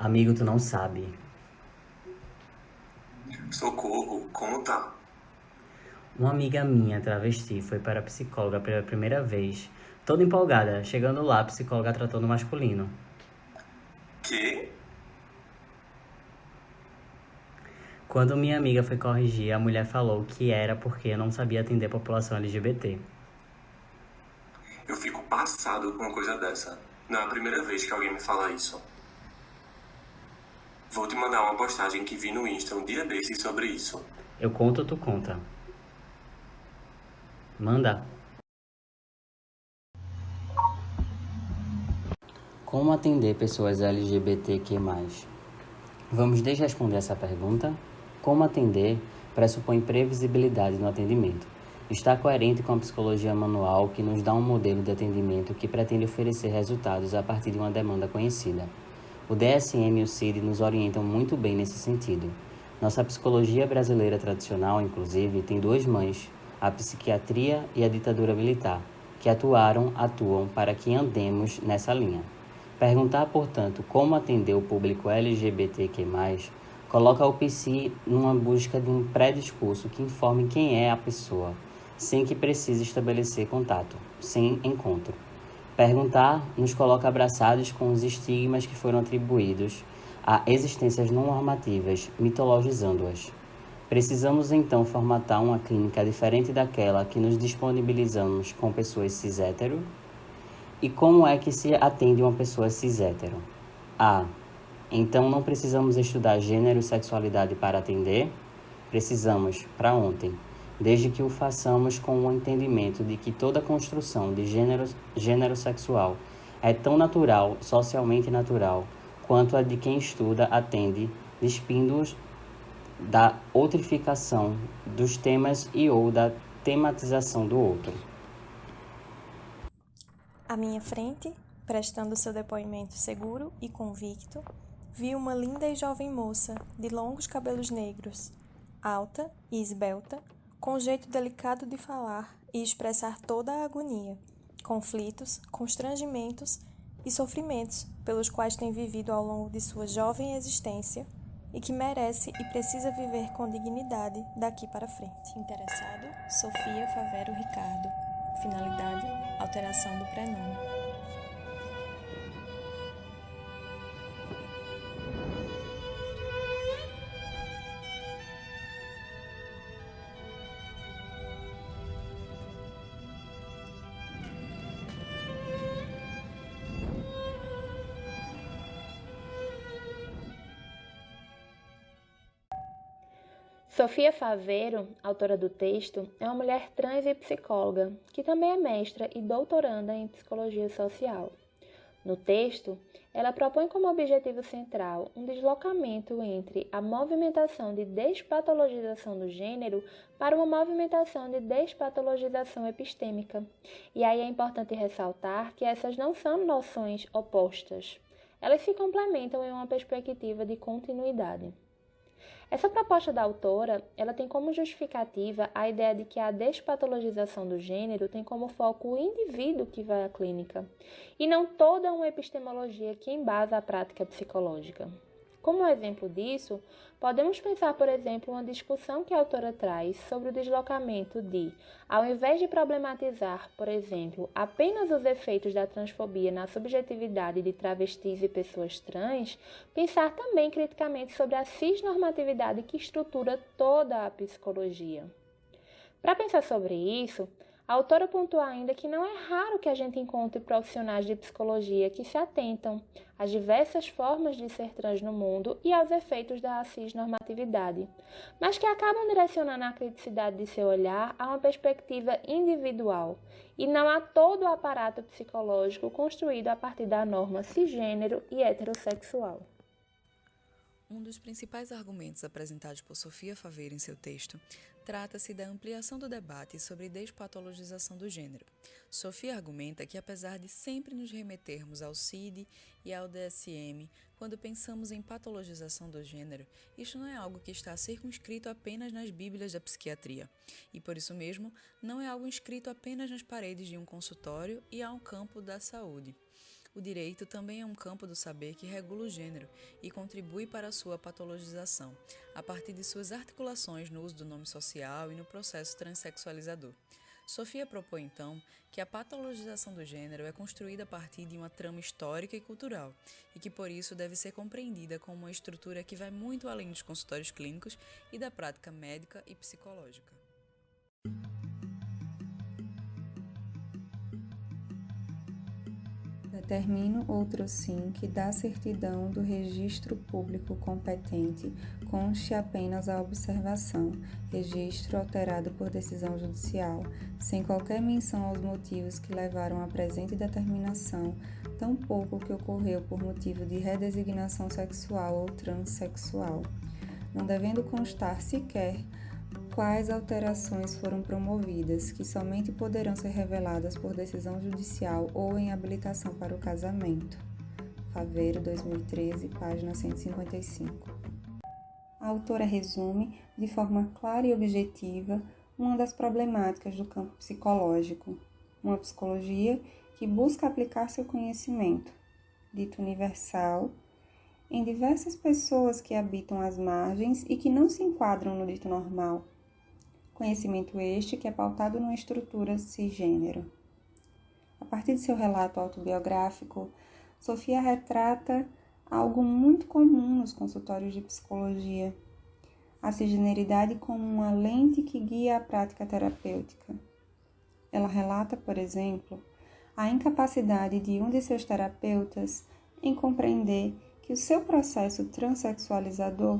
Amigo, tu não sabe. Socorro, como tá? Uma amiga minha, travesti, foi para a psicóloga pela primeira vez, toda empolgada. Chegando lá, a psicóloga tratou no masculino. Que? Quando minha amiga foi corrigir, a mulher falou que era porque não sabia atender a população LGBT. Eu fico passado com uma coisa dessa. Não é a primeira vez que alguém me fala isso. Vou te mandar uma postagem que vi no Insta um dia desses sobre isso. Eu conto, tu conta. Manda. Como atender pessoas LGBTQ+. Vamos desresponder essa pergunta? Como atender pressupõe previsibilidade no atendimento. Está coerente com a psicologia manual, que nos dá um modelo de atendimento que pretende oferecer resultados a partir de uma demanda conhecida. O DSM e o CID nos orientam muito bem nesse sentido. Nossa psicologia brasileira tradicional, inclusive, tem duas mães, a psiquiatria e a ditadura militar, que atuam para que andemos nessa linha. Perguntar, portanto, como atender o público LGBTQ+, coloca o psi numa busca de um pré-discurso que informe quem é a pessoa, sem que precise estabelecer contato, sem encontro. Perguntar nos coloca abraçados com os estigmas que foram atribuídos a existências não normativas, mitologizando-as. Precisamos então formatar uma clínica diferente daquela que nos disponibilizamos com pessoas cis-hétero. E como é que se atende uma pessoa cis-hétero? A. Então não precisamos estudar gênero e sexualidade para atender? Precisamos, para ontem, desde que o façamos com o entendimento de que toda construção de gênero sexual é tão natural, socialmente natural, quanto a de quem estuda atende, despindo-os da outrificação dos temas e ou da tematização do outro. À minha frente, prestando seu depoimento seguro e convicto, vi uma linda e jovem moça de longos cabelos negros, alta e esbelta, com jeito delicado de falar e expressar toda a agonia, conflitos, constrangimentos e sofrimentos pelos quais tem vivido ao longo de sua jovem existência e que merece e precisa viver com dignidade daqui para frente. Interessado, Sofia Favero Ricardo. Finalidade, alteração do prenome. Sofia Favero, autora do texto, é uma mulher trans e psicóloga, que também é mestra e doutoranda em psicologia social. No texto, ela propõe como objetivo central um deslocamento entre a movimentação de despatologização do gênero para uma movimentação de despatologização epistêmica. E aí é importante ressaltar que essas não são noções opostas. Elas se complementam em uma perspectiva de continuidade. Essa proposta da autora, ela tem como justificativa a ideia de que a despatologização do gênero tem como foco o indivíduo que vai à clínica, e não toda uma epistemologia que embasa a prática psicológica. Como exemplo disso, podemos pensar, por exemplo, uma discussão que a autora traz sobre o deslocamento de, ao invés de problematizar, por exemplo, apenas os efeitos da transfobia na subjetividade de travestis e pessoas trans, pensar também criticamente sobre a cisnormatividade que estrutura toda a psicologia. Para pensar sobre isso, a autora pontua ainda que não é raro que a gente encontre profissionais de psicologia que se atentam às diversas formas de ser trans no mundo e aos efeitos da cisnormatividade, mas que acabam direcionando a criticidade de seu olhar a uma perspectiva individual e não a todo o aparato psicológico construído a partir da norma cisgênero e heterossexual. Um dos principais argumentos apresentados por Sofia Favero em seu texto trata-se da ampliação do debate sobre despatologização do gênero. Sofia argumenta que, apesar de sempre nos remetermos ao CID e ao DSM quando pensamos em patologização do gênero, isto não é algo que está circunscrito apenas nas bíblias da psiquiatria, e por isso mesmo não é algo inscrito apenas nas paredes de um consultório e ao campo da saúde. O direito também é um campo do saber que regula o gênero e contribui para a sua patologização, a partir de suas articulações no uso do nome social e no processo transexualizador. Sofia propõe, então, que a patologização do gênero é construída a partir de uma trama histórica e cultural, e que, por isso, deve ser compreendida como uma estrutura que vai muito além dos consultórios clínicos e da prática médica e psicológica. Determino outro sim que da certidão do registro público competente conste apenas a observação, registro alterado por decisão judicial, sem qualquer menção aos motivos que levaram à presente determinação, tampouco o que ocorreu por motivo de redesignação sexual ou transexual, não devendo constar sequer quais alterações foram promovidas, que somente poderão ser reveladas por decisão judicial ou em habilitação para o casamento. Faveiro, 2013, página 155. A autora resume, de forma clara e objetiva, uma das problemáticas do campo psicológico, uma psicologia que busca aplicar seu conhecimento, dito universal, em diversas pessoas que habitam as margens e que não se enquadram no dito normal. Conhecimento este que é pautado numa estrutura cisgênero. A partir de seu relato autobiográfico, Sofia retrata algo muito comum nos consultórios de psicologia, a cisgeneridade como uma lente que guia a prática terapêutica. Ela relata, por exemplo, a incapacidade de um de seus terapeutas em compreender que o seu processo transexualizador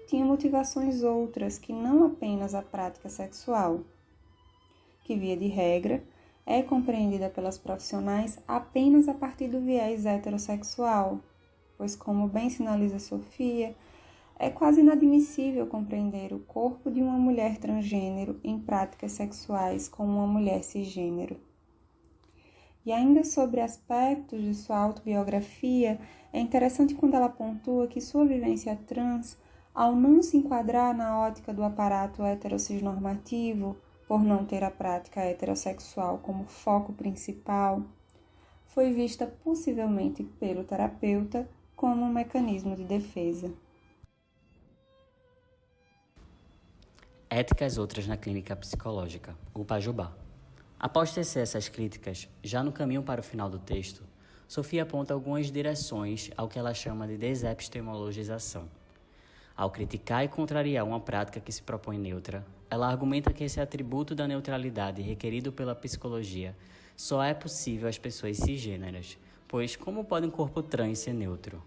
tinha motivações outras que não apenas a prática sexual, que, via de regra, é compreendida pelas profissionais apenas a partir do viés heterossexual, pois, como bem sinaliza Sofia, é quase inadmissível compreender o corpo de uma mulher transgênero em práticas sexuais como uma mulher cisgênero. E ainda sobre aspectos de sua autobiografia, é interessante quando ela pontua que sua vivência trans, ao não se enquadrar na ótica do aparato heterocisnormativo, por não ter a prática heterossexual como foco principal, foi vista possivelmente pelo terapeuta como um mecanismo de defesa. Éticas outras na clínica psicológica, o Pajubá. Após tecer essas críticas, já no caminho para o final do texto, Sofia aponta algumas direções ao que ela chama de desepistemologização. Ao criticar e contrariar uma prática que se propõe neutra, ela argumenta que esse atributo da neutralidade requerido pela psicologia só é possível às pessoas cisgêneras, pois como pode um corpo trans ser neutro?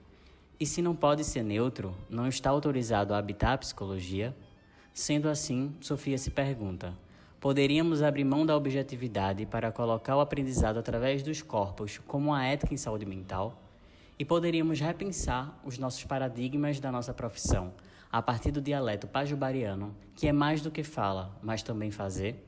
E se não pode ser neutro, não está autorizado a habitar a psicologia? Sendo assim, Sofia se pergunta, poderíamos abrir mão da objetividade para colocar o aprendizado através dos corpos como a ética em saúde mental? E poderíamos repensar os nossos paradigmas da nossa profissão a partir do dialeto pajubariano, que é mais do que fala, mas também fazer?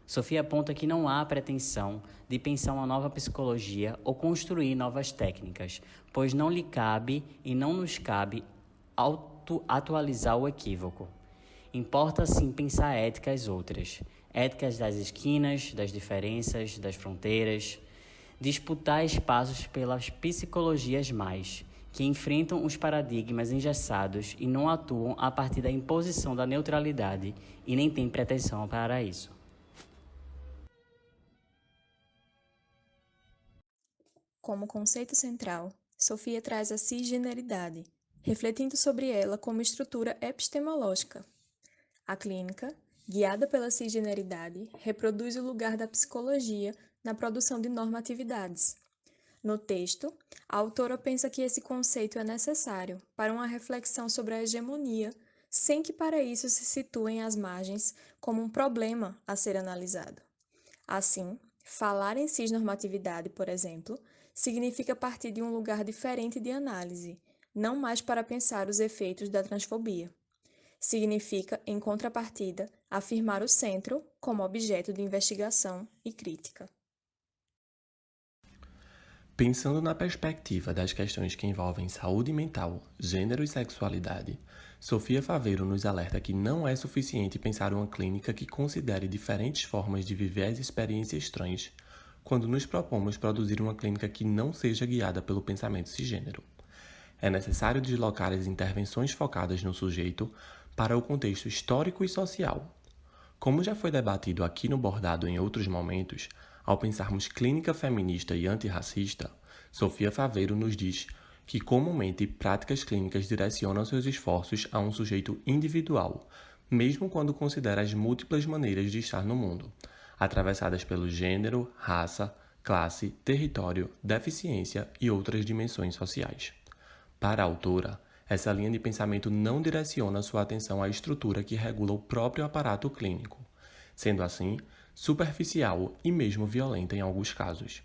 Sofia aponta que não há pretensão de pensar uma nova psicologia ou construir novas técnicas, pois não lhe cabe e não nos cabe atualizar o equívoco. Importa sim pensar éticas outras, éticas das esquinas, das diferenças, das fronteiras, disputar espaços pelas psicologias mais, que enfrentam os paradigmas engessados e não atuam a partir da imposição da neutralidade e nem têm pretensão para isso. Como conceito central, Sofia traz a cisgeneridade, refletindo sobre ela como estrutura epistemológica. A clínica, guiada pela cisgeneridade, reproduz o lugar da psicologia na produção de normatividades. No texto, a autora pensa que esse conceito é necessário para uma reflexão sobre a hegemonia, sem que para isso se situem as margens como um problema a ser analisado. Assim, falar em cisnormatividade, por exemplo, significa partir de um lugar diferente de análise, não mais para pensar os efeitos da transfobia. Significa, em contrapartida, afirmar o centro como objeto de investigação e crítica. Pensando na perspectiva das questões que envolvem saúde mental, gênero e sexualidade, Sofia Faveiro nos alerta que não é suficiente pensar uma clínica que considere diferentes formas de viver as experiências trans quando nos propomos produzir uma clínica que não seja guiada pelo pensamento cisgênero. É necessário deslocar as intervenções focadas no sujeito para o contexto histórico e social. Como já foi debatido aqui no bordado em outros momentos, ao pensarmos clínica feminista e antirracista, Sofia Faveiro nos diz que comumente práticas clínicas direcionam seus esforços a um sujeito individual, mesmo quando considera as múltiplas maneiras de estar no mundo, atravessadas pelo gênero, raça, classe, território, deficiência e outras dimensões sociais. Para a autora, essa linha de pensamento não direciona sua atenção à estrutura que regula o próprio aparato clínico, sendo assim superficial e mesmo violenta em alguns casos.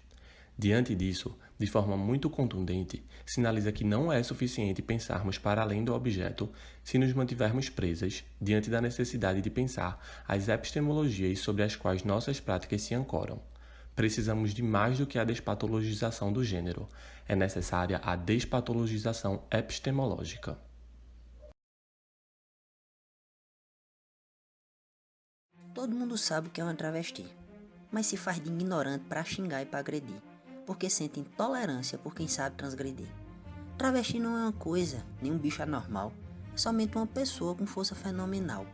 Diante disso, de forma muito contundente, sinaliza que não é suficiente pensarmos para além do objeto se nos mantivermos presas diante da necessidade de pensar as epistemologias sobre as quais nossas práticas se ancoram. Precisamos de mais do que a despatologização do gênero. É necessária a despatologização epistemológica. Todo mundo sabe o que é uma travesti, mas se faz de ignorante para xingar e para agredir, porque sente intolerância por quem sabe transgredir. Travesti não é uma coisa, nem um bicho anormal, é somente uma pessoa com força fenomenal,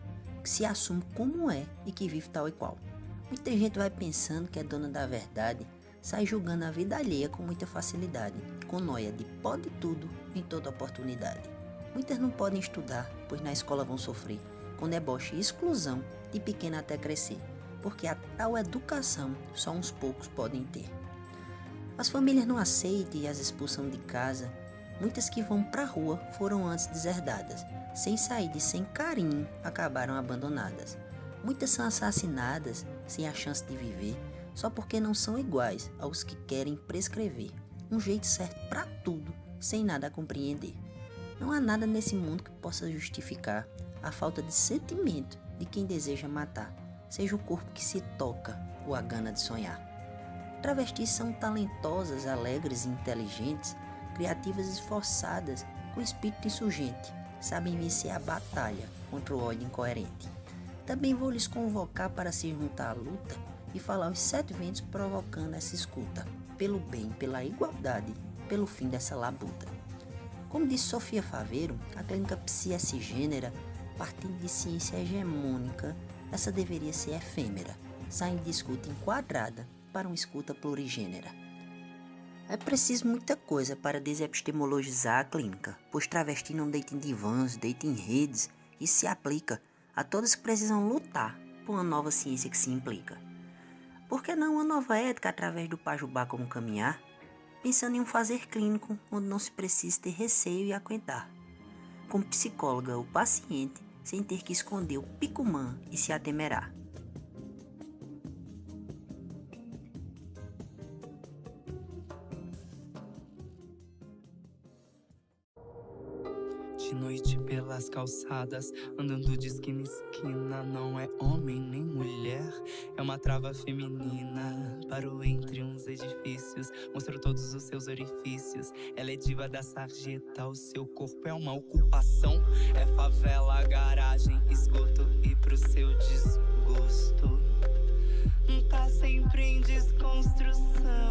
que se assume como é e que vive tal e qual. Muita gente vai pensando que é dona da verdade, sai julgando a vida alheia com muita facilidade, com noia de pode tudo em toda oportunidade. Muitas não podem estudar, pois na escola vão sofrer, com deboche e exclusão, de pequena até crescer, porque a tal educação só uns poucos podem ter. As famílias não aceitam e as expulsam de casa. Muitas que vão pra rua foram antes deserdadas, sem saída e sem carinho acabaram abandonadas. Muitas são assassinadas sem a chance de viver, só porque não são iguais aos que querem prescrever um jeito certo pra tudo, sem nada a compreender. Não há nada nesse mundo que possa justificar a falta de sentimento de quem deseja matar, seja o corpo que se toca ou a gana de sonhar. Travestis são talentosas, alegres e inteligentes, criativas e esforçadas, com espírito insurgente, sabem vencer a batalha contra o ódio incoerente. Também vou lhes convocar para se juntar à luta e falar os 7 ventos provocando essa escuta, pelo bem, pela igualdade, pelo fim dessa labuta. Como disse Sofia Faveiro, a clínica psi-cisgênera, partindo de ciência hegemônica, essa deveria ser efêmera, saindo de escuta enquadrada para uma escuta plurigênera. É preciso muita coisa para desepistemologizar a clínica, pois travesti não deita em divãs, deita em redes e se aplica a todos que precisam lutar por uma nova ciência que se implica. Por que não uma nova ética através do Pajubá como caminhar, pensando em um fazer clínico onde não se precisa ter receio e aguentar? Como psicóloga, o paciente, sem ter que esconder o picumã e se atemerar. De noite pelas calçadas, andando de esquina em esquina. Não é homem nem mulher, é uma trava feminina. Parou entre uns edifícios, mostrou todos os seus orifícios. Ela é diva da sarjeta, o seu corpo é uma ocupação. É favela, garagem, esgoto e pro seu desgosto tá sempre em desconstrução.